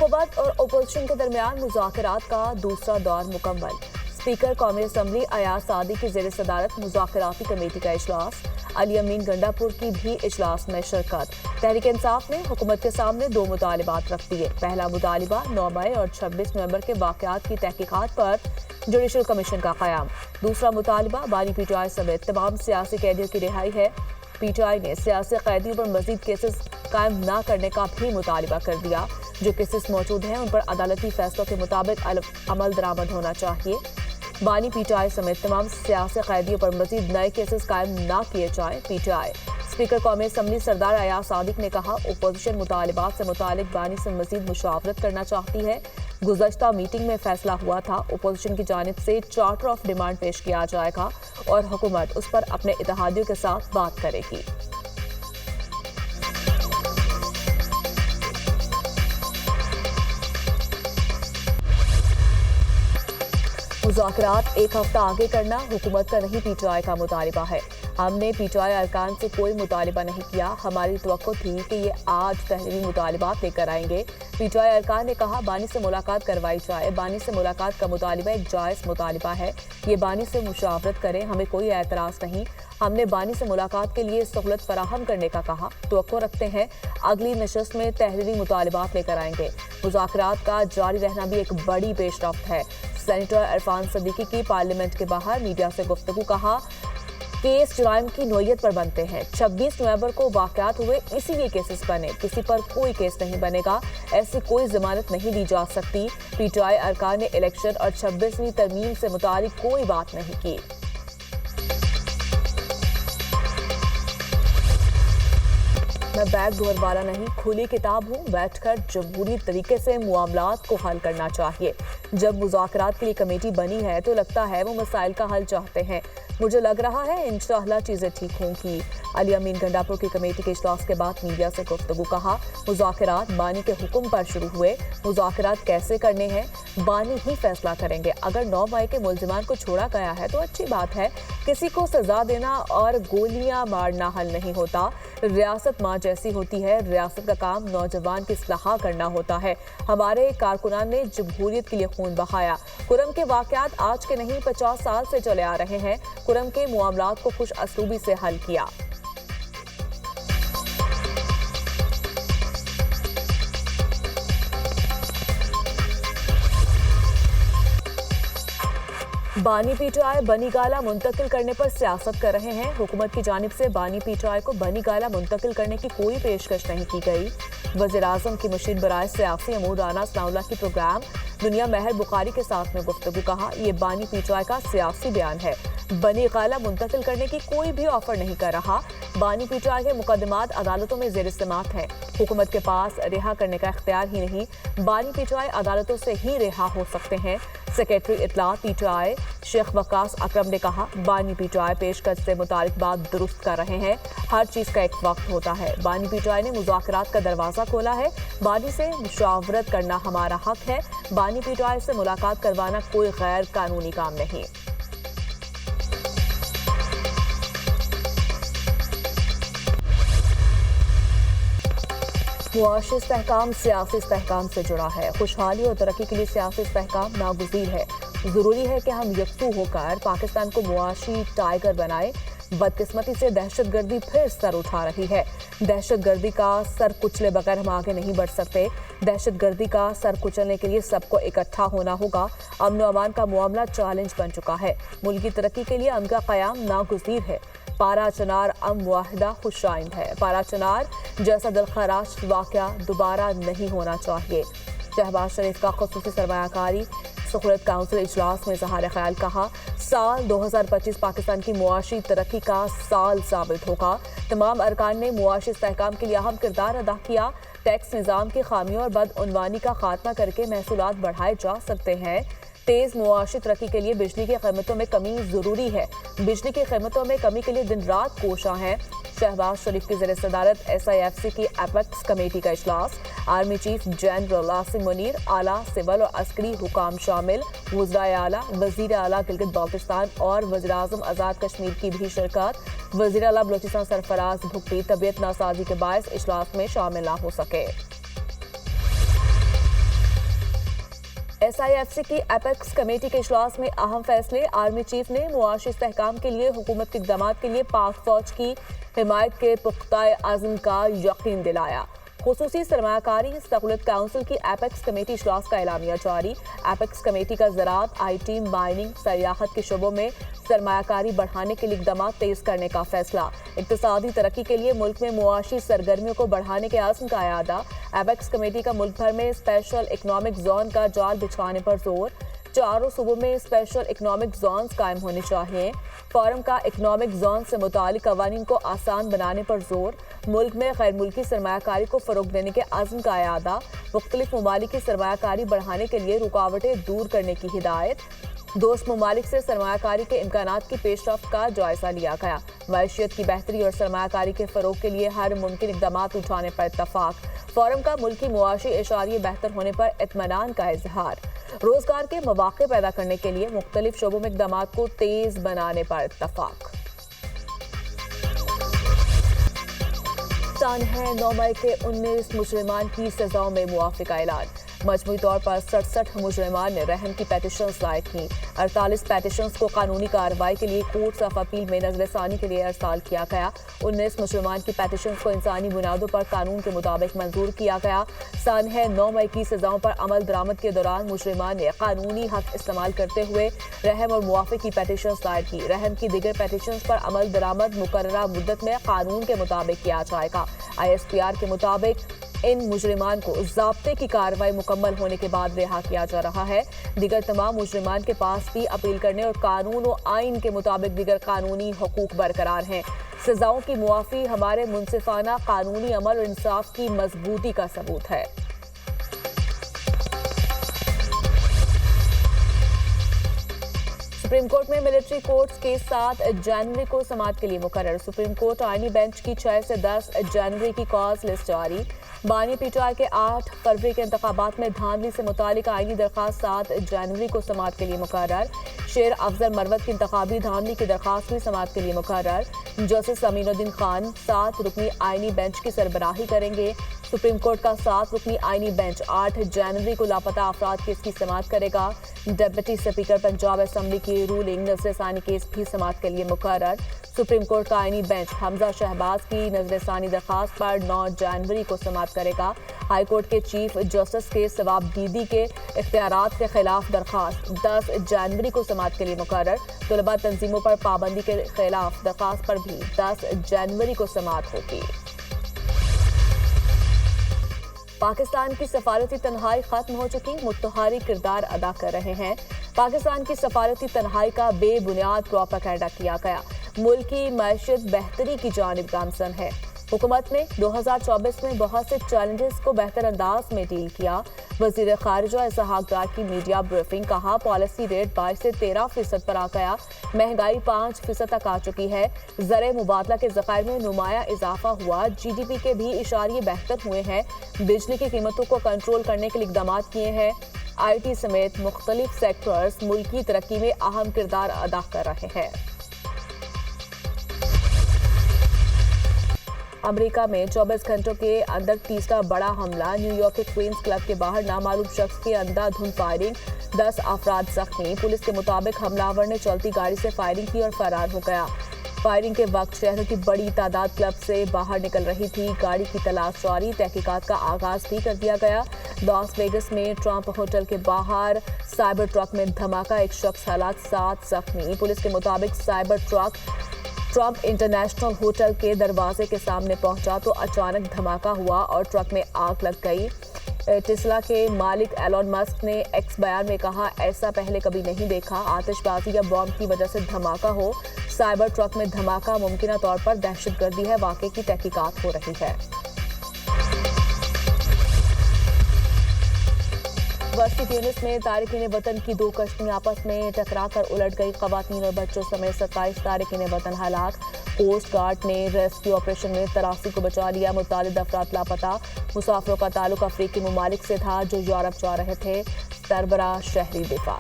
हुकूमत और अपोजिशन के दरमियान मुज़ाकरात का दूसरा दौर मुकम्मल। स्पीकर कौमी असम्बली अयाज सादी की ज़ेर सदारत मुज़ाकराती कमेटी का इजलास। अली अमीन गंडापुर की भी इजलास में शिरकत। तहरीक इंसाफ ने हुकूमत के सामने 2 मुतालिबात रख दिए। पहला मुतालिबा 9 मई और 26 नवंबर के वाक़यात की तहकीकात पर जुडिशल कमीशन का क़याम। दूसरा मुतालिबा बानी पीटीआई समेत तमाम सियासी कैदियों की रिहाई है। पीटीआई ने सियासी कैदियों पर मजीद केसेस कायम न करने का भी मुतालिबा कर दिया। जो केसेस मौजूद हैं उन पर अदालती फैसलों के मुताबिक अमल दरामद होना चाहिए। बानी पीटीआई समेत तमाम सियासी कैदियों पर मजीद नए केसेस कायम न किए जाए। पीटीआई स्पीकर कौमी असम्बली सरदार अयाज सादिक ने कहा, अपोजिशन मुतालिबात से मुतालिक बानी से मजीद मुशावरत करना चाहती है। गुज़श्ता मीटिंग में फैसला हुआ था, अपोजिशन की जानिब से चार्टर ऑफ डिमांड पेश किया जाएगा और हुकूमत उस पर अपने इत्तेहादियों के साथ बात करेगी। मुज़ाकरात एक हफ्ता आगे करना हुकूमत का नहीं, पीटीआई का मुतालिबा है। हमने पीटीआई अरकान से कोई मुतालिबा नहीं किया। हमारी तवक्को थी कि ये आज तहरीरी मुतालिबात लेकर आएंगे। पीटीआई अरकान ने कहा, बानी से मुलाकात करवाई जाए। बानी से मुलाकात का मुतालिबा एक जायज़ मुतालिबा है। ये बानी से मुशावरत करें, हमें कोई एतराज़ नहीं। हमने बानी से मुलाकात के लिए सहूलत फराहम करने का कहा। तवक्को रखते हैं अगली नशस्त में तहरीरी मुतालिबात लेकर आएंगे। मुज़ाकरात का जारी रहना भी एक बड़ी पेशरफ्त है। सेनेटर इरफान सदीकी की पार्लियामेंट के बाहर मीडिया से गुफ्तगू। कहा, केस जुराइम की नोयत पर बनते हैं। 26 नवंबर को वाक़यात हुए, इसीलिए केसेस बने। किसी पर कोई केस नहीं बनेगा, ऐसी कोई जमानत नहीं दी जा सकती। पीटीआई अरकान ने इलेक्शन और 26वीं तरमीम से मुतालिक कोई बात नहीं की। मैं बैग डोर वाला नहीं, खुली किताब हूँ। बैठकर जमहूरी तरीके से मामलात को हल करना चाहिए। जब मुज़ाकरात के लिए कमेटी बनी है तो लगता है वो मसाइल का हल चाहते हैं। मुझे लग रहा है इंशाअल्लाह चीज़ें ठीक होंगी। अली अमीन गंडापुर की कमेटी के इजलास के बाद मीडिया से गुफ्तगू। कहा, मुज़ाकरात बानी के हुक्म पर शुरू हुए। मुज़ाकरात कैसे करने हैं बानी ही फैसला करेंगे। अगर 9 मई के मुल्जिमान को छोड़ा गया है तो अच्छी बात है। किसी को सजा देना और गोलियां मारना हल नहीं होता। रियासत माँ जैसी होती है। रियासत का काम नौजवान की इस्लाह करना होता है। हमारे कारकुनान ने जमहूरियत के लिए खून बहाया। कुरम के वाक़यात आज के नहीं 50 साल से चले आ रहे हैं। कुरम के मामलात को खुश असलूबी से हल किया। बानी पीटीआई बनी गाला मुंतकिल करने पर सियासत कर रहे हैं। हुकूमत की जानिब से बानी पीटीआई को बनी गाला मुंतकिल करने की कोई पेशकश नहीं की गई। वज़ीर-ए-आज़म की मुशीर बराए सियासी अमूर राना सनाउल्लाह की प्रोग्राम दुनिया महर बुखारी के साथ में गुफ्तगू। कहा, ये बानी पीटीआई का सियासी बयान है। बनी गाला मुंतकिल करने की कोई भी ऑफर नहीं कर रहा। बानी पीटीआई के मुकदमात अदालतों में ज़ेर समाअत हैं। हुकूमत के पास रिहा करने का इख्तियार ही नहीं, बानी पीटीआई अदालतों से ही रिहा हो सकते हैं। सेक्रेटरी इत्तलात पीटीआई शेख वकास अकरम ने कहा, बानी पीटीआई पेशकश से मुतालिक बात दुरुस्त कर रहे हैं। हर चीज़ का एक वक्त होता है। बानी पीटीआई ने मुज़ाकरात का दरवाज़ा खोला है। बानी से मुशावरत करना हमारा हक है। बानी पीटीआई से मुलाकात करवाना कोई गैर कानूनी काम नहीं। मुआशी इस्तेहकाम सियासी इस्तेहकाम से जुड़ा है। खुशहाली और तरक्की के लिए सियासी इस्तेहकाम नागुज़ीर है। ज़रूरी है कि हम यकसू होकर पाकिस्तान को मुआशी टाइगर बनाएं। बदकिस्मती से दहशतगर्दी फिर सर उठा रही है। दहशतगर्दी का सर कुचले बगैर हम आगे नहीं बढ़ सकते। दहशतगर्दी का सर कुचलने के लिए सबको इकट्ठा होना होगा। अमन व अमान का मामला चैलेंज बन चुका है। मुल्क की तरक्की के लिए अमन का क़याम नागुज़ीर है। पारा चनार वाहिदा खुशाइंद है। पारा चनार जैसा दिलखराश वाक़या दोबारा नहीं होना चाहिए। शहबाज शरीफ का ख़ुसूसी सरमायाकारी सहूलत काउंसिल इजलास में इज़हार ख्याल। कहा, साल 2025 पाकिस्तान की मुआशी तरक्की का साल साबित होगा। तमाम अरकान ने मुआशी इस्तेहकाम के लिए अहम किरदार अदा किया। टैक्स निज़ाम की खामियों और बदउनवानी का खात्मा करके महसूलात बढ़ाए जा सकते हैं। तेज़ मुआशी तरक्की के लिए बिजली की कीमतों में कमी ज़रूरी है। बिजली की कीमतों में कमी के लिए दिन रात कोशां हैं। शहबाज शरीफ की ज़ेर सदारत SIFC की एपेक्स कमेटी का इजलास। Army chief general Asim Munir, आला सिविल और अस्करी हुकाम शामिल, वज़ीर आला, वज़ीर आला गिलगित बाल्टिस्तान और वज़ीर-ए-आज़म आज़ाद कश्मीर की भी शिरकत। वज़ीर आला बलोचिस्तान सरफराज भुट्टी तबीयत नासाजी के बायस इजलास में शामिल ना हो सके। SIFC की एपेक्स कमेटी के इजलास में अहम फैसले। आर्मी चीफ ने मुआशी इस्तेहकाम के लिए हुकूमत के इक़दामात के लिए पाक फौज की हिमायत के पुख्ता अज़्म का यकीन दिलाया। खुसूसी सरमायाकारी सहूलत काउंसिल की एपेक्स कमेटी इजलास का एलामिया जारी। एपेक्स कमेटी का ज़राअत, IT, माइनिंग, सयाहत के शोबों में सरमायाकारी बढ़ाने के लिए इक़दाम तेज करने का फैसला। इक़्तिसादी तरक्की के लिए मुल्क में मुआशी सरगर्मियों को बढ़ाने के आज़्म का यादा। एपेक्स कमेटी का मुल्क भर में स्पेशल इकनॉमिक जोन का जाल बिछाने पर जोर। चारों सूबों में स्पेशल इकनॉमिक जोन्स कायम होने चाहिए। फोरम का इकनॉमिक जोन से मुतालिक कवानीन को आसान बनाने पर जोर। मुल्क में गैर मुल्की सरमायाकारी को फ़रोग देने के अज़्म का यादा। मुख्तलिफ ममालिक की सरमायाकारी बढ़ाने के लिए रुकावटें दूर करने की हिदायत। दोस्त ममालिक से सरमायाकारी के इम्कानात की पेशरफ्त का जायजा लिया गया। मैशियत की बेहतरी और सरमायाकारी के फ़रोग के लिए हर मुमकिन इक़दाम उठाने पर इत्तफाक। फोरम का मुल्की मुआशी एशारिये बेहतर होने पर इत्मीनान का इजहार। रोजगार के मौक़े पैदा करने के लिए मुख्तलिफ शोबों में इक़दाम को तेज बनाने पर इत्तफाक। है 9 मई के 19 मुजरिमान की सजाओं में मुआफ़िका ऐलान। मजमूई तौर पर 67 मुजरिमान ने रहम की पेटिशंस दायर की। 48 पेटिशंस को कानूनी कार्रवाई के लिए कोर्ट्स ऑफ अपील में नज़रसानी के लिए अरसाल किया गया। 19 मुजरिमान की पेटिशंस को इंसानी बुनियादों पर कानून के मुताबिक मंजूर किया गया। है 9 मई की सजाओं पर अमल दरामद के दौरान मुजरिमान ने कानूनी हक इस्तेमाल करते हुए रहम और मुआफ़े की पेटिशंस दायर की। रहम की दीगर पेटिशंस पर अमल दरामद मुकर्ररा मुद्दत में कानून के मुताबिक किया जाएगा। ISPR के मुताबिक इन मुजरिमान को ज़ाब्ते की कार्रवाई मुकम्मल होने के बाद रिहा किया जा रहा है। दीगर तमाम मुजरिमान के पास भी अपील करने और कानून और आइन के मुताबिक दीगर कानूनी हुकूक बरकरार हैं। सजाओं की मुआफ़ी हमारे मुनसिफाना कानूनी अमल और इंसाफ की मजबूती का सबूत है। सुप्रीम कोर्ट में मिलिट्री कोर्ट्स के 7 जनवरी को समाअत के लिए मुकर्रर। सुप्रीम कोर्ट आईनी बेंच की 6 से 10 जनवरी की कॉज लिस्ट जारी। बानी PTI के 8 फरवरी के इंतखाबात में धांधली से मुतालिक आईनी दरख्वास्त 7 जनवरी को समाअत के लिए मुकर्रर। शेर अफजल मरवत की इंतखाबी धांधली की दरख्वास्त भी समाअत के लिए मुकर्रर। जस्टिस अमीनुद्दीन खान 7 रुकनी आईनी बेंच की सरबराही करेंगे। सुप्रीम कोर्ट का 7 रुकनी आईनी बेंच 8 जनवरी को लापता अफराद केस की समाअत करेगा। डिप्टी स्पीकर पंजाब असम्बली की रूलिंग नजरसानी केस भी समाअत के लिए मुकर्रर। सुप्रीम कोर्ट का आईनी बेंच हमजा शहबाज की नजरसानी दरखास्त पर 9 जनवरी को समाअत करेगा। हाई कोर्ट के चीफ जस्टिस के सवाबदीदी के इख्तियारात के खिलाफ दरखास्त 10 जनवरी को समाअत के लिए मुकर्रर। तलबा तंजीमों पर पाबंदी के खिलाफ दरखास्त पर भी 10 जनवरी को समाअत होगी। पाकिस्तान की सफारती तन्हाई खत्म हो चुकी, मुत्तहारी किरदार अदा कर रहे हैं। पाकिस्तान की सफारती तन्हाई का बेबुनियाद प्रोपेगेंडा किया गया। मुल्क की मैशियत बेहतरी की जानिब गामजन है। हुकूमत ने 2024 में बहुत से चैलेंजेस को बेहतर अंदाज में डील किया। वज़ीर ख़ारिजा इसहाक डार की मीडिया ब्रीफिंग, कहा पॉलिसी रेट 22 से 13% पर आ गया। महंगाई 5% तक आ चुकी है। ज़र मुबादला के ज़खायर में नुमाया इजाफा हुआ। GDP के भी इशारे बेहतर हुए हैं। बिजली की कीमतों को कंट्रोल करने के लिए इक़दाम किए हैं। IT समेत मुख्तलिफ सेक्टर्स मुल्क की तरक्की में अहम किरदार अदा कर रहे हैं। अमेरिका में 24 घंटों के अंदर तीसरा बड़ा हमला। न्यूयॉर्क के क्वींस क्लब के बाहर नामालूम शख्स की अंधाधुंध फायरिंग, 10 अफराद जख्मी। पुलिस के मुताबिक हमलावर ने चलती गाड़ी से फायरिंग की और फरार हो गया। फायरिंग के वक्त शहरों की बड़ी तादाद क्लब से बाहर निकल रही थी। गाड़ी की तलाश जारी, तहकीकात का आगाज भी कर दिया गया। लॉस वेगस में ट्रंप होटल के बाहर साइबर ट्रक में धमाका, एक शख्स हलाक, 7 जख्मी। पुलिस के मुताबिक cyber truck Trump international hotel के दरवाजे के सामने पहुंचा तो अचानक धमाका हुआ और ट्रक में आग लग गई। टेस्ला के मालिक एलन मस्क ने एक्स बयान में कहा, ऐसा पहले कभी नहीं देखा, आतिशबाजी या बॉम्ब की वजह से धमाका हो। साइबर ट्रक में धमाका मुमकिन तौर पर दहशतगर्दी है। वाक़े की तहकीकात हो रही है। वस्ती ट्यूनिस में तारिकीन वतन की 2 कश्तियां आपस में टकराकर उलट गई। ख़वातीन और बच्चों समेत 27 तारिकीन वतन हलाक। कोस्ट गार्ड ने रेस्क्यू ऑपरेशन में 83 को बचा लिया। मुतालिद अफराद लापता। मुसाफिरों का ताल्लुक अफ्रीकी ममालिक से था जो यूरोप जा रहे थे। सरबराह शहरी दिफा।